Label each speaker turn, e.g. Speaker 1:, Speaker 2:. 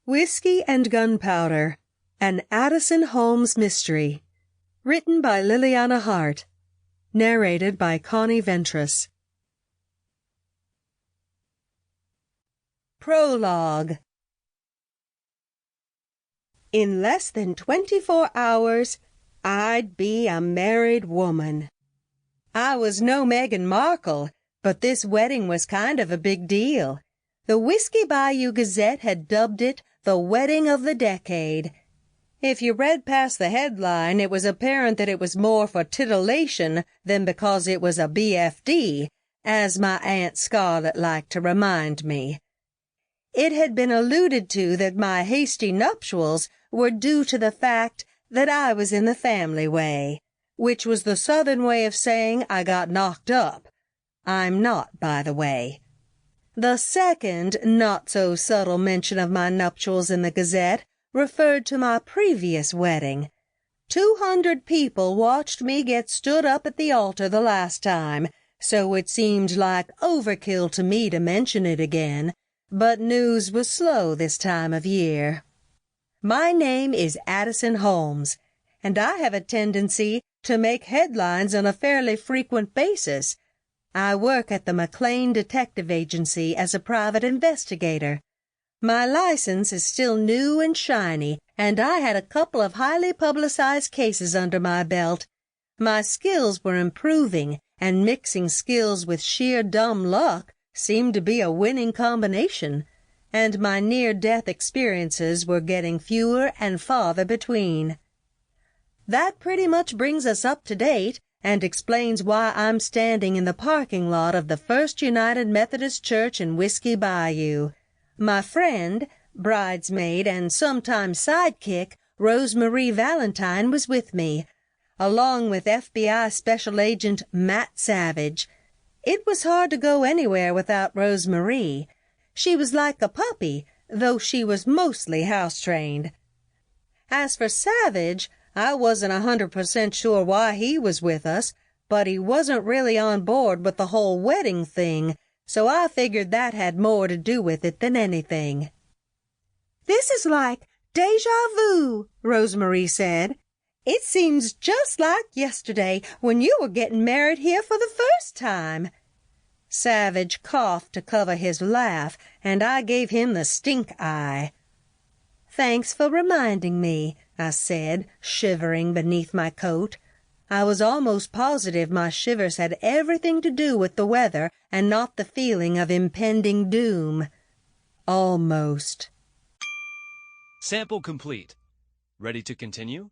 Speaker 1: Whiskey and Gunpowder, an Addison Holmes mystery. Written by Liliana Hart. Narrated by Connie Ventress. Prologue. In less than 24 hours, I'd be a married woman. I was no Meghan Markle, but this wedding was kind of a big deal. The Whiskey Bayou Gazette had dubbed it the wedding of the decade. If you read past the headline, it was apparent that it was more for titillation than because it was a BFD, as my Aunt Scarlet liked to remind me. It had been alluded to that my hasty nuptials were due to the fact that I was in the family way, which was the Southern way of saying I got knocked up. I'm not, by the way. The second not-so-subtle mention of my nuptials in the Gazette referred to my previous wedding. 200 people watched me get stood up at the altar the last time, so it seemed like overkill to me to mention it again, but news was slow this time of year. My name is Addison Holmes, and I have a tendency to make headlines on a fairly frequent basis. I work at the McLean Detective Agency as a private investigator. My license is still new and shiny, and I had a couple of highly publicized cases under my belt. My skills were improving, and mixing skills with sheer dumb luck seemed to be a winning combination, and my near-death experiences were getting fewer and farther between. That pretty much brings us up to date, and explains why I'm standing in the parking lot of the First United Methodist Church in Whiskey Bayou. My friend, bridesmaid, and sometime sidekick, Rosemarie Valentine, was with me, along with FBI Special Agent Matt Savage. It was hard to go anywhere without Rosemarie. She was like a puppy, though she was mostly house-trained. As for Savage, I wasn't 100% sure why he was with us, but he wasn't really on board with the whole wedding thing, so I figured that had more to do with it than anything. "This is like deja vu," Rosemarie said. "It seems just like yesterday when you were getting married here for the first time." Savage coughed to cover his laugh, and I gave him the stink eye. "Thanks for reminding me," I said, shivering beneath my coat. I was almost positive my shivers had everything to do with the weather and not the feeling of impending doom. Almost.
Speaker 2: Sample complete. Ready to continue?